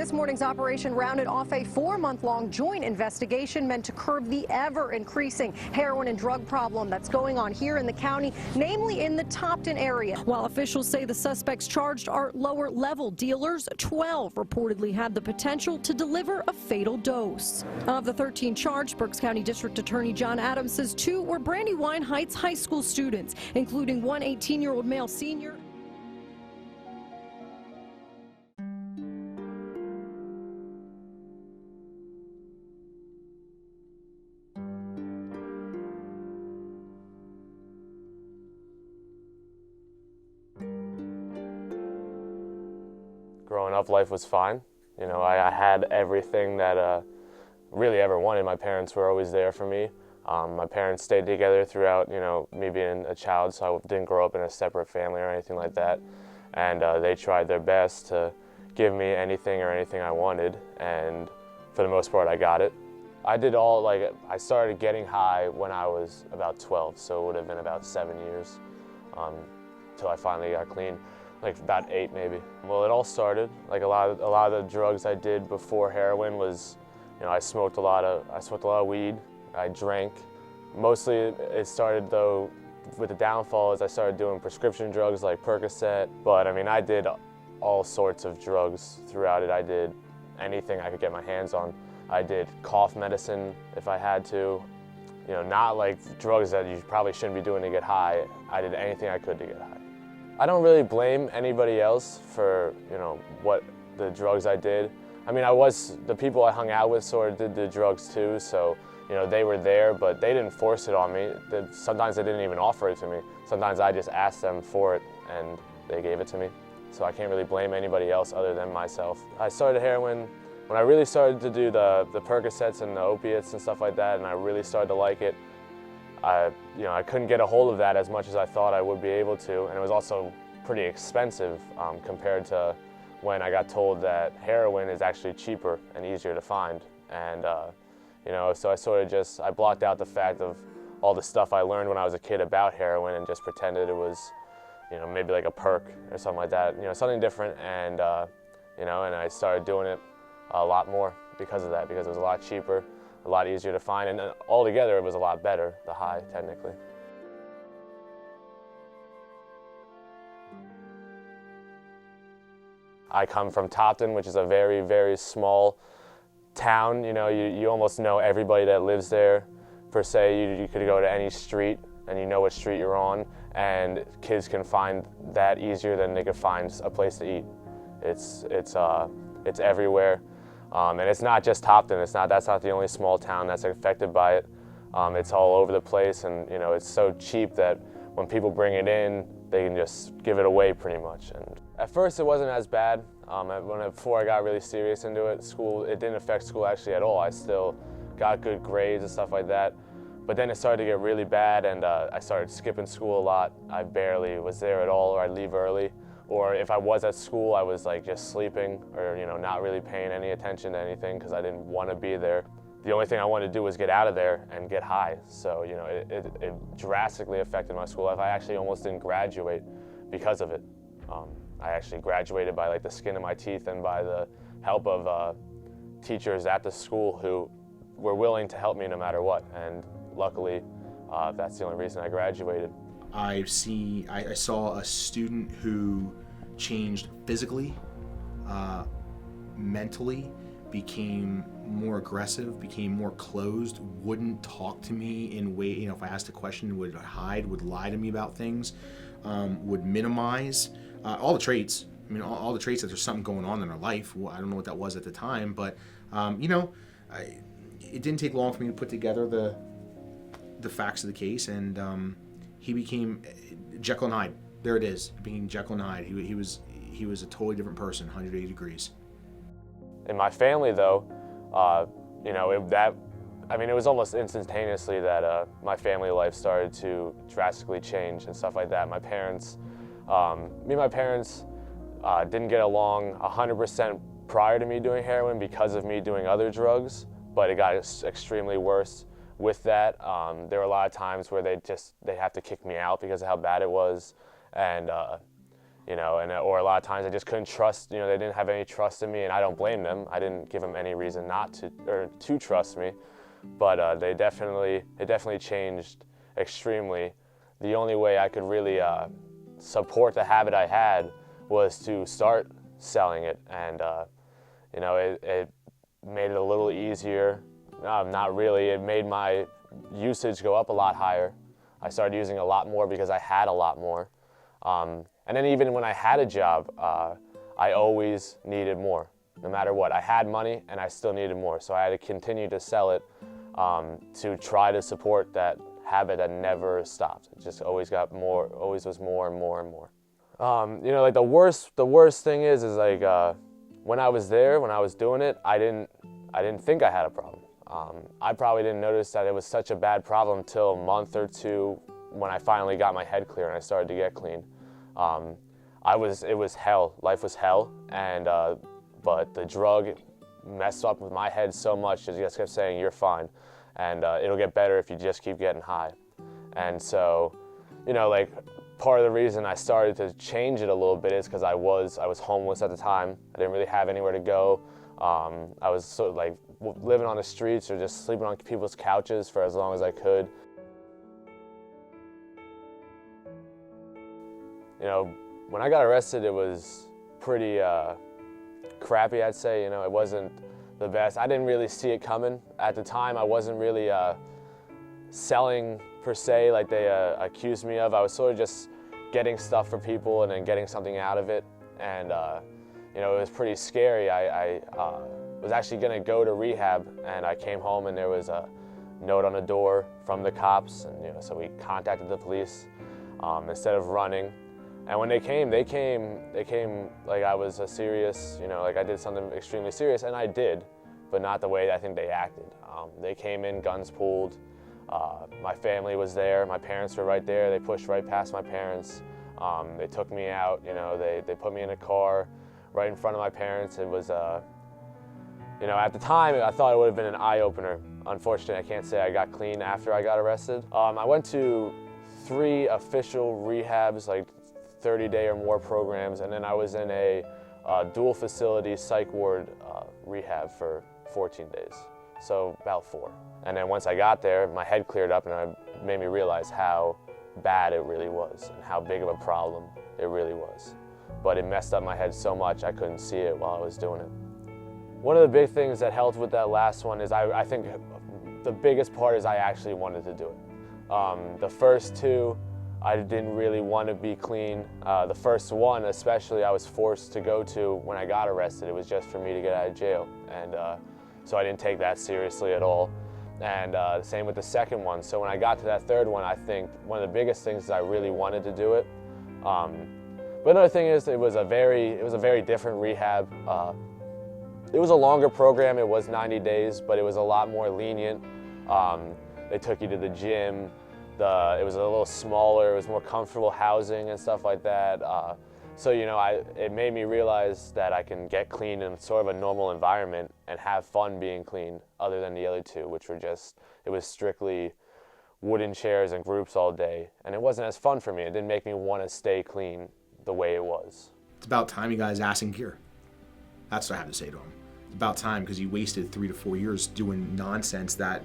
This morning's operation rounded off a 4-month-long joint investigation meant to curb the ever-increasing heroin and drug problem that's going on here in the county, namely in the Topton area. While officials say the suspects charged are lower-level dealers, 12 reportedly had the potential to deliver a fatal dose. Of the 13 charged, Berks County District Attorney John Adams says 2 were Brandywine Heights high school students, including one 18-year-old male senior. Growing up, life was fine. You know, I had everything that really ever wanted. My parents were always there for me. My parents stayed together throughout, you know, me being a child, so I didn't grow up in a separate family or anything like that. And they tried their best to give me anything I wanted, and for the most part, I got it. I did all, like, I started getting high when I was about 12, so it would have been about 7 years till I finally got clean. Like about 8 maybe. Well, it all started, like a lot of the drugs I did before heroin was, you know, I smoked a lot of weed, I drank. Mostly it started though with the downfall as I started doing prescription drugs like Percocet. But I mean, I did all sorts of drugs throughout it. I did anything I could get my hands on. I did cough medicine if I had to. You know, not like drugs that you probably shouldn't be doing to get high. I did anything I could to get high. I don't really blame anybody else for, you know, what the drugs I did. I mean, the people I hung out with sort of did the drugs too, so, you know, they were there, but they didn't force it on me. Sometimes they didn't even offer it to me. Sometimes I just asked them for it and they gave it to me. So I can't really blame anybody else other than myself. I started heroin when I really started to do the Percocets and the opiates and stuff like that, and I really started to like it. I couldn't get a hold of that as much as I thought I would be able to, and it was also pretty expensive compared to when I got told that heroin is actually cheaper and easier to find. And so I blocked out the fact of all the stuff I learned when I was a kid about heroin and just pretended it was, you know, maybe like a perk or something like that, you know, something different. And and I started doing it a lot more because of that, because it was a lot cheaper, a lot easier to find, and altogether it was a lot better, the high, technically. I come from Topton, which is a very, very small town. You know, you almost know everybody that lives there, per se. You could go to any street and you know what street you're on, and kids can find that easier than they could find a place to eat. It's everywhere. And it's not just Topton. That's not the only small town that's affected by it. It's all over the place, and you know, it's so cheap that when people bring it in, they can just give it away pretty much. And at first, it wasn't as bad. Before I got really serious into it, it didn't affect school actually at all. I still got good grades and stuff like that. But then it started to get really bad, and I started skipping school a lot. I barely was there at all, or I'd leave early. Or if I was at school, I was like just sleeping or, you know, not really paying any attention to anything because I didn't want to be there. The only thing I wanted to do was get out of there and get high. So, you know, it drastically affected my school life. I actually almost didn't graduate because of it. I actually graduated by like the skin of my teeth and by the help of teachers at the school who were willing to help me no matter what. And luckily, that's the only reason I graduated. I saw a student who changed physically, mentally, became more aggressive, became more closed, wouldn't talk to me in way, you know, if I asked a question, would hide, would lie to me about things, would minimize, all the traits. I mean, all the traits that there's something going on in our life. Well, I don't know what that was at the time, but, it didn't take long for me to put together the facts of the case, and he became Jekyll and Hyde. There it is, being Jekyll and Hyde. He was a totally different person, 180 degrees. In my family, though, it was almost instantaneously that my family life started to drastically change and stuff like that. My parents, didn't get along 100% prior to me doing heroin because of me doing other drugs, but it got extremely worse with that. There were a lot of times where they have to kick me out because of how bad it was, and you know, or a lot of times I just couldn't trust, you know, they didn't have any trust in me, and I don't blame them. I didn't give them any reason not to, or to trust me, but it definitely changed extremely. The only way I could really support the habit I had was to start selling it, and you know, it made it a little easier. Not really, it made my usage go up a lot higher. I started using a lot more because I had a lot more. And then even when I had a job, I always needed more, no matter what. I had money and I still needed more, so I had to continue to sell it to try to support that habit that never stopped. It just always got more, always was more and more and more. You know, like the worst thing is like when I was there, when I was doing it, I didn't think I had a problem. I probably didn't notice that it was such a bad problem till a month or two when I finally got my head clear and I started to get clean. It was hell. Life was hell, and but the drug messed up with my head so much that it just kept saying, "You're fine, and it'll get better if you just keep getting high." And so, you know, like part of the reason I started to change it a little bit is because I was homeless at the time. I didn't really have anywhere to go. I was sort of like living on the streets or just sleeping on people's couches for as long as I could. You know, when I got arrested, it was pretty crappy, I'd say. You know, it wasn't the best. I didn't really see it coming. At the time, I wasn't really selling per se like they accused me of. I was sort of just getting stuff for people and then getting something out of it. And, you know, it was pretty scary. I was actually gonna go to rehab, and I came home and there was a note on the door from the cops, and, you know, so we contacted the police instead of running. And when they came like I was a serious, you know, like I did something extremely serious, and I did, but not the way I think they acted. They came in, guns pulled. My family was there. My parents were right there. They pushed right past my parents. They took me out, you know, they put me in a car right in front of my parents. It was, you know, at the time, I thought it would have been an eye-opener. Unfortunately, I can't say I got clean after I got arrested. I went to 3 official rehabs, like 30-day or more programs, and then I was in a dual facility psych ward rehab for 14 days, so about 4. And then once I got there, my head cleared up, and it made me realize how bad it really was and how big of a problem it really was. But it messed up my head so much I couldn't see it while I was doing it. One of the big things that helped with that last one is I think the biggest part is I actually wanted to do it. The first 2, I didn't really want to be clean. The first one, especially, I was forced to go to when I got arrested. It was just for me to get out of jail. And so I didn't take that seriously at all. And same with the second one. So when I got to that third one, I think one of the biggest things is I really wanted to do it. But another thing is it was a very different rehab. It was a longer program. It was 90 days, but it was a lot more lenient. They took you to the gym. It was a little smaller, it was more comfortable housing and stuff like that. So, you know, it made me realize that I can get clean in sort of a normal environment and have fun being clean, other than the other 2, which were just, it was strictly wooden chairs and groups all day. And it wasn't as fun for me. It didn't make me want to stay clean the way it was. It's about time you guys ass in gear. That's what I have to say to him. It's about time, because he wasted 3 to 4 years doing nonsense that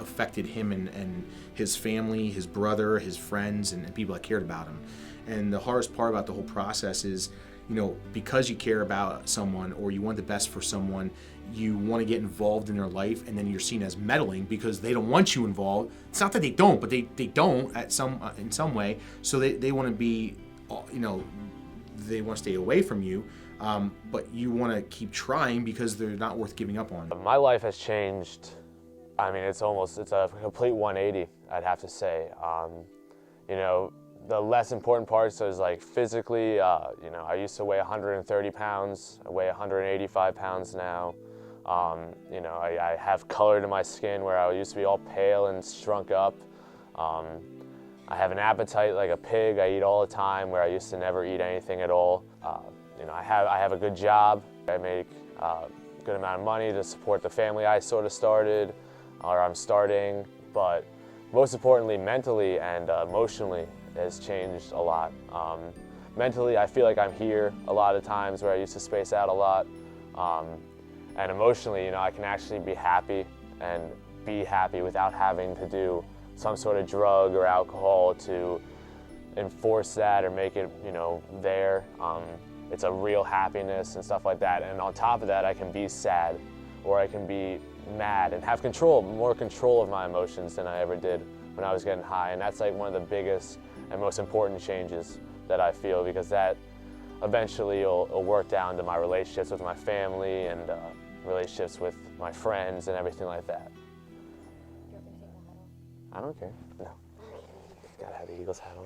affected him and his family, his brother, his friends, and people that cared about him. And the hardest part about the whole process is, you know, because you care about someone or you want the best for someone, you want to get involved in their life, and then you're seen as meddling because they don't want you involved. It's not that they don't, but they don't in some way. So they want to be, you know, they want to stay away from you, but you want to keep trying because they're not worth giving up on. My life has changed. I mean, it's a complete 180, I'd have to say. You know, the less important parts is like physically, you know, I used to weigh 130 pounds. I weigh 185 pounds now. You know, I have color to my skin where I used to be all pale and shrunk up. I have an appetite like a pig. I eat all the time where I used to never eat anything at all. You know, I have a good job. I make a good amount of money to support the family I sort of started, or I'm starting, but most importantly, mentally and emotionally, has changed a lot. mentally, I feel like I'm here a lot of times where I used to space out a lot. And emotionally, you know, I can actually be happy and be happy without having to do some sort of drug or alcohol to enforce that or make it, you know, there. It's a real happiness and stuff like that. And on top of that, I can be sad or I can be mad and have more control of my emotions than I ever did when I was getting high. And that's like one of the biggest and most important changes that I feel, because that eventually will work down to my relationships with my family and relationships with my friends and everything like that. I don't care. No. Gotta have the Eagles hat on.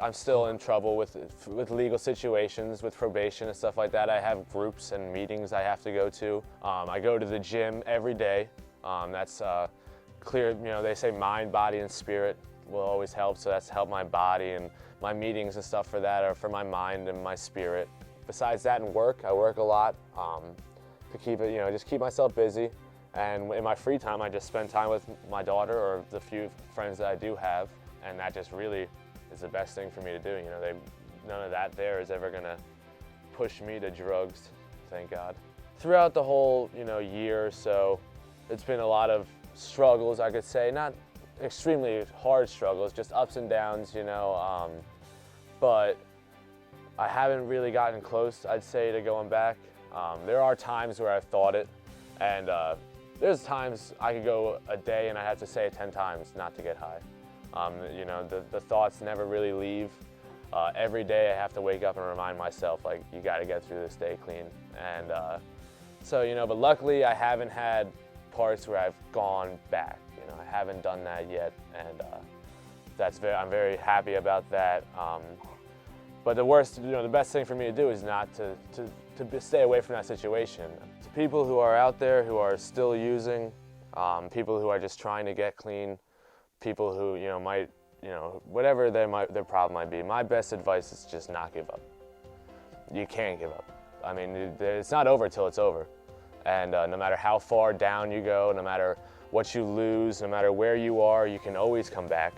I'm still in trouble with legal situations, with probation and stuff like that. I have groups and meetings I have to go to. I go to the gym every day. That's clear, you know, they say mind, body, and spirit will always help, so that's help my body, and my meetings and stuff for that are for my mind and my spirit. Besides that, and work, I work a lot to keep it, you know, just keep myself busy. And in my free time, I just spend time with my daughter or the few friends that I do have, and that just really is the best thing for me to do. You know, none of that there is ever gonna push me to drugs, thank God. Throughout the whole, you know, year or so, it's been a lot of struggles, I could say, not extremely hard struggles, just ups and downs, you know, but I haven't really gotten close, I'd say, to going back. There are times where I've thought it, and there's times I could go a day and I have to say it 10 times not to get high. You know, the thoughts never really leave. Every day I have to wake up and remind myself, like, you gotta get through this day clean. And so, you know, but luckily I haven't had parts where I've gone back. You know, I haven't done that yet, and I'm very happy about that. But the worst, you know, the best thing for me to do is not to stay away from that situation. To people who are out there who are still using, people who are just trying to get clean, people who, you know, might, you know, whatever their problem might be, my best advice is just not give up. You can't give up. I mean, it's not over till it's over. And no matter how far down you go, no matter what you lose, no matter where you are, you can always come back.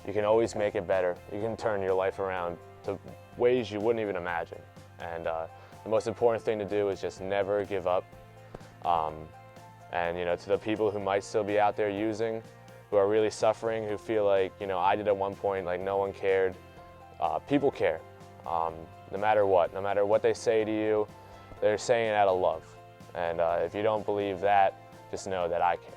You can always make it better. You can turn your life around to ways you wouldn't even imagine. And the most important thing to do is just never give up. And, you know, to the people who might still be out there using, who are really suffering, who feel like, you know, I did at one point, like no one cared. People care, no matter what they say to you, they're saying it out of love. And if you don't believe that, just know that I care.